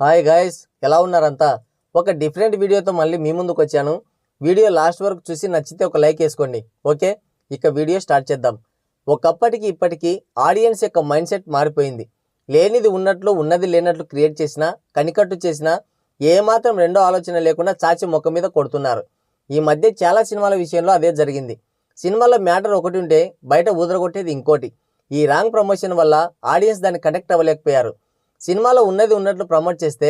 Hi guys, ఎలా ఉన్నారంతా? ఒక different వీడియోతో మళ్ళీ మీ ముందుకు వచ్చాను. వీడియో లాస్ట్ వరకు చూసి నచ్చితే ఒక లైక్ వేసుకోండి. ఓకే, ఇక వీడియో స్టార్ట్ చేద్దాం. ఒకప్పటికి ఇప్పటికీ ఆడియన్స్ యొక్క మైండ్ సెట్ మారిపోయింది. లేనిది ఉన్నట్లు, ఉన్నది లేనట్లు క్రియేట్ చేసినా, కనికట్టు చేసినా ఏమాత్రం రెండో ఆలోచన లేకుండా చాచి మొక్క మీద కొడుతున్నారు. ఈ మధ్య చాలా సినిమాల విషయంలో అదే జరిగింది. సినిమాలో మ్యాటర్ ఒకటి ఉంటే బయట ఊదరగొట్టేది ఇంకోటి. ఈ రాంగ్ ప్రమోషన్ వల్ల ఆడియన్స్ దాన్ని కనెక్ట్ అవ్వలేకపోయారు. సినిమాలో ఉన్నది ఉన్నట్లు ప్రమోట్ చేస్తే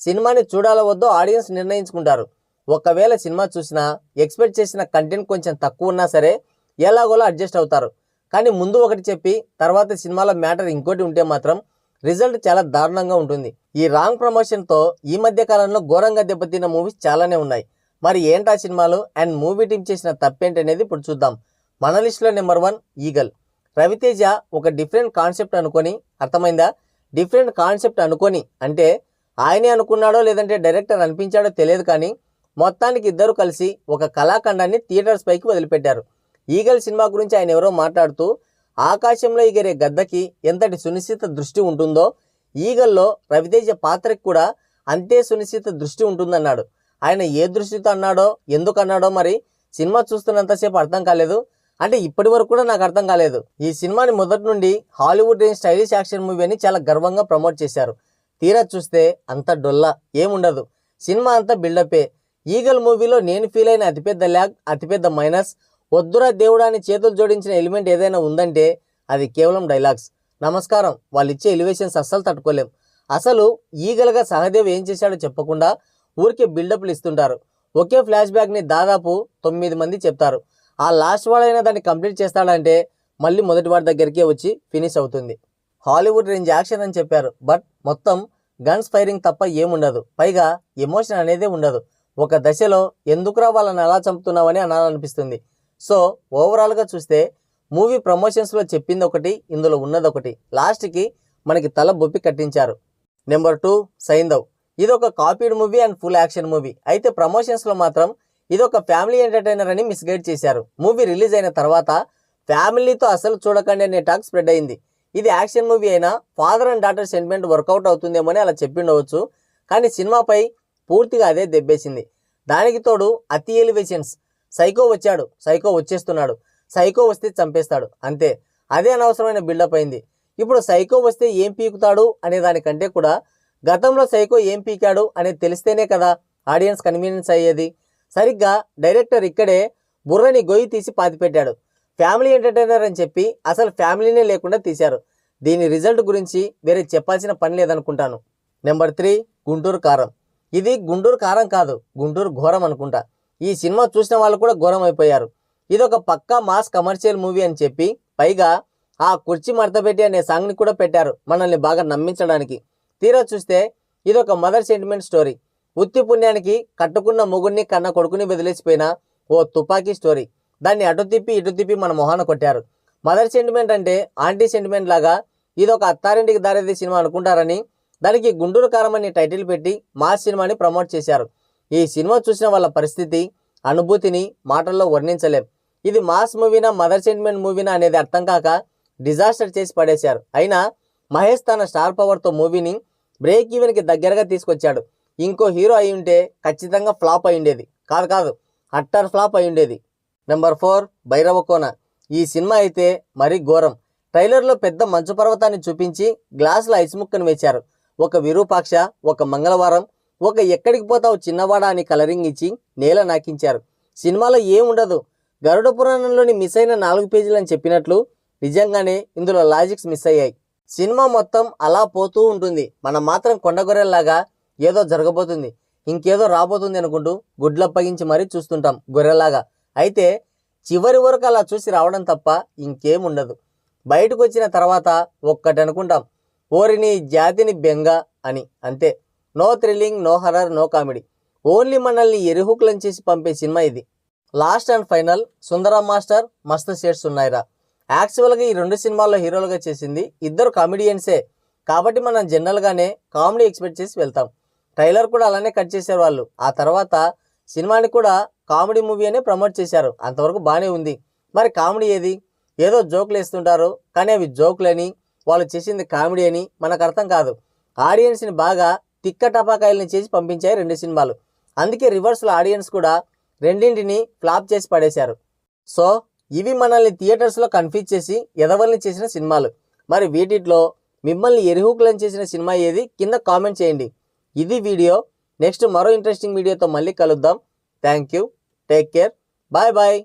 సినిమాని చూడాలో వద్దో ఆడియన్స్ నిర్ణయించుకుంటారు. ఒకవేళ సినిమా చూసినా ఎక్స్పెక్ట్ చేసిన కంటెంట్ కొంచెం తక్కువ ఉన్నా సరే ఎలాగోలా అడ్జస్ట్ అవుతారు. కానీ ముందు ఒకటి చెప్పి తర్వాత సినిమాలో మ్యాటర్ ఇంకోటి ఉంటే మాత్రం రిజల్ట్ చాలా దారుణంగా ఉంటుంది. ఈ రాంగ్ ప్రమోషన్తో ఈ మధ్య కాలంలో ఘోరంగా దెబ్బతిన్న మూవీస్ చాలానే ఉన్నాయి. మరి ఏంటా సినిమాలు అండ్ మూవీ టీం చేసిన తప్పేంటనేది ఇప్పుడు చూద్దాం. మన లిస్టులో నెంబర్ 1 ఈగల్. రవితేజ ఒక డిఫరెంట్ కాన్సెప్ట్ అనుకొని, అర్థమైందా? డిఫరెంట్ కాన్సెప్ట్ అనుకొని అంటే ఆయనే అనుకున్నాడో లేదంటే డైరెక్టర్ అనిపించాడో తెలియదు, కానీ మొత్తానికి ఇద్దరు కలిసి ఒక కళాఖండాన్ని థియేటర్స్ పైకి వదిలిపెట్టారు. ఈగల్ సినిమా గురించి ఆయన ఎవరో మాట్లాడుతూ ఆకాశంలో ఎగిరే గద్దకి ఎంతటి సునిశ్చిత దృష్టి ఉంటుందో ఈగల్లో రవితేజ పాత్రకి కూడా అంతే సునిశ్చిత దృష్టి ఉంటుందన్నాడు. ఆయన ఏ దృష్టితో అన్నాడో, ఎందుకు అన్నాడో మరి సినిమా చూస్తున్నంతసేపు అర్థం కాలేదు. అంటే ఇప్పటి వరకు కూడా నాకు అర్థం కాలేదు. ఈ సినిమాని మొదటి నుండి Hollywood range stylish action movie అని చాలా గర్వంగా ప్రమోట్ చేశారు. తీరా చూస్తే అంత డొల్లా ఏముండదు. సినిమా అంతా బిల్డపే. ఈగల్ మూవీలో నేను ఫీల్ అయిన అతిపెద్ద ల్యాగ్, అతిపెద్ద మైనస్, వద్దురా దేవుడా అని చేతులు జోడించిన ఎలిమెంట్ ఏదైనా ఉందంటే అది కేవలం డైలాగ్స్. నమస్కారం, వాళ్ళు ఇచ్చే ఎలివేషన్స్ అస్సలు తట్టుకోలేం. అసలు ఈగల్గా సహదేవ్ ఏం చేశాడో చెప్పకుండా ఊరికే బిల్డప్లు ఇస్తుంటారు. ఒకే ఫ్లాష్ బ్యాక్ని దాదాపు 9 మంది చెప్తారు. ఆ లాస్ట్ వాడైనా దాన్ని కంప్లీట్ చేస్తాడంటే మళ్ళీ మొదటి వాడి దగ్గరికే వచ్చి ఫినిష్ అవుతుంది. హాలీవుడ్ రేంజ్ యాక్షన్ అని చెప్పారు, బట్ మొత్తం గన్స్ ఫైరింగ్ తప్ప ఏముండదు. పైగా ఎమోషన్ అనేదే ఉండదు. ఒక దశలో ఎందుకురా వాళ్ళని అలా చంపుతున్నామని అనాలనిపిస్తుంది. సో ఓవరాల్గా చూస్తే మూవీ ప్రమోషన్స్లో చెప్పింది ఒకటి, ఇందులో ఉన్నది ఒకటి. లాస్ట్కి మనకి తల బొప్పి కట్టించారు. నెంబర్ 2 సైంధవ్. ఇది ఒక copied movie and full action movie. అయితే ప్రమోషన్స్లో మాత్రం ఇది ఒక ఫ్యామిలీ ఎంటర్టైనర్ అని మిస్గైడ్ చేశారు. మూవీ రిలీజ్ అయిన తర్వాత ఫ్యామిలీతో అసలు చూడకండి అనే టాక్ స్ప్రెడ్ అయింది. ఇది యాక్షన్ మూవీ అయినా father and daughter sentiment work out అవుతుందేమో అని అలా చెప్పిండవచ్చు. కానీ సినిమాపై పూర్తిగా అదే దెబ్బేసింది. దానికి తోడు అతి ఎలివేషన్స్. సైకో వచ్చాడు, సైకో వచ్చేస్తున్నాడు, సైకో వస్తే చంపేస్తాడు, అంతే. అదే అనవసరమైన బిల్డప్ అయింది. ఇప్పుడు సైకో వస్తే ఏం పీకుతాడు అనే దానికంటే కూడా గతంలో సైకో ఏం పీకాడు అనేది తెలిస్తేనే కదా ఆడియన్స్ కన్వీనియన్స్ అయ్యేది. సరిగ్గా డైరెక్టర్ ఇక్కడే బుర్రని గొయ్యి తీసి పాతిపెట్టాడు. ఫ్యామిలీ ఎంటర్టైనర్ అని చెప్పి అసలు ఫ్యామిలీనే లేకుండా తీశారు. దీని రిజల్ట్ గురించి వేరే చెప్పాల్సిన పని లేదనుకుంటాను. నెంబర్ 3 గుంటూరు కారం. ఇది గుంటూరు కారం కాదు, గుంటూరు ఘోరం అనుకుంటా. ఈ సినిమా చూసిన వాళ్ళు కూడా ఘోరం అయిపోయారు. ఇది ఒక పక్కా మాస్ కమర్షియల్ మూవీ అని చెప్పి పైగా ఆ కుర్చీ మడతపెట్టి అనే సాంగ్ని కూడా పెట్టారు మనల్ని బాగా నమ్మించడానికి. తీరా చూస్తే ఇది ఒక మదర్ సెంటిమెంట్ స్టోరీ. ఉత్తి పుణ్యానికి కట్టుకున్న మొగుడిని కన్న కొడుకుని వదిలేసిపోయిన ఓ తుపాకీ స్టోరీ. దాన్ని అటు తిప్పి ఇటు తిప్పి మన మొహాన కొట్టారు. మదర్ సెంటిమెంట్ అంటే ఆంటీ సెంటిమెంట్ లాగా ఇది ఒక అత్తారింటికి దారేది సినిమా అనుకుంటారని దానికి గుంటూరు కారం అని టైటిల్ పెట్టి మాస్ సినిమాని ప్రమోట్ చేశారు. ఈ సినిమా చూసిన వాళ్ళ పరిస్థితి, అనుభూతిని మాటల్లో వర్ణించలేం. ఇది మాస్ మూవీనా మదర్ సెంటిమెంట్ మూవీనా అనేది అర్థం కాక డిజాస్టర్ చేసి పడేశారు. అయినా మహేష్ తన స్టార్ పవర్తో మూవీని బ్రేక్ ఈవెన్కి దగ్గరగా తీసుకొచ్చాడు. ఇంకో హీరో అయి ఉంటే ఖచ్చితంగా ఫ్లాప్ అయి ఉండేది. కాదు, అట్టర్ ఫ్లాప్ అయి ఉండేది. నెంబర్ 4 భైరవకోన. ఈ సినిమా అయితే మరీ ఘోరం. ట్రైలర్లో పెద్ద మంచు పర్వతాన్ని చూపించి గ్లాసులో ఐస్ ముక్కను వేశారు. ఒక విరూపాక్ష, ఒక మంగళవారం, ఒక ఎక్కడికి పోతావు చిన్నవాడా అని కలరింగ్ ఇచ్చి నేల నాకించారు. సినిమాలో ఏముండదు. గరుడ పురాణంలోని మిస్ అయిన 4 పేజీలు అని చెప్పినట్లు నిజంగానే ఇందులో లాజిక్స్ మిస్ అయ్యాయి. సినిమా మొత్తం అలా పోతూ ఉంటుంది. మనం మాత్రం కొండగొర్రెల్లాగా ఏదో జరగబోతుంది, ఇంకేదో రాబోతుంది అనుకుంటూ గుడ్లప్పగించి మరీ చూస్తుంటాం గొర్రెలాగా. అయితే చివరి వరకు అలా చూసి రావడం తప్ప ఇంకేముండదు. బయటకు వచ్చిన తర్వాత ఒక్కటి అనుకుంటాం, ఓరిని జాతిని బెంగ అని, అంతే. No thrilling, no horror, no comedy. Only మనల్ని ఎరుహుకులం చేసి పంపే సినిమా ఇది. Last and final Sundaram master, మస్తు షేడ్స్ ఉన్నాయిరా. యాక్చువల్గా ఈ 2 సినిమాల్లో హీరోలుగా చేసింది ఇద్దరు కామెడియన్సే. కాబట్టి మనం జనరల్గానే కామెడీ ఎక్స్పెక్ట్ చేసి వెళ్తాం. ట్రైలర్ కూడా అలానే కట్ చేశారు వాళ్ళు. ఆ తర్వాత సినిమాని కూడా కామెడీ మూవీ అనే ప్రమోట్ చేశారు. అంతవరకు బాగానే ఉంది. మరి కామెడీ ఏది? ఏదో జోకులు వేస్తుంటారు, కానీ అవి జోకులని, వాళ్ళు చేసింది కామెడీ అని మనకు అర్థం కాదు. ఆడియన్స్ని బాగా తిక్క టపాకాయల్ని చేసి పంపించాయి రెండు సినిమాలు. అందుకే రివర్స్లో ఆడియన్స్ కూడా రెండింటిని ఫ్లాప్ చేసి పడేశారు. సో ఇవి మనల్ని థియేటర్స్లో కన్ఫ్యూజ్ చేసి ఎదవల్ని చేసిన సినిమాలు. మరి వీటిలో మిమ్మల్ని ఎరిహూకులను చేసిన సినిమా ఏది కింద కామెంట్ చేయండి. ఇది వీడియో. నెక్స్ట్ మరో ఇంట్రెస్టింగ్ వీడియోతో మళ్ళీ కలుద్దాం. Thank you. Take care. Bye bye.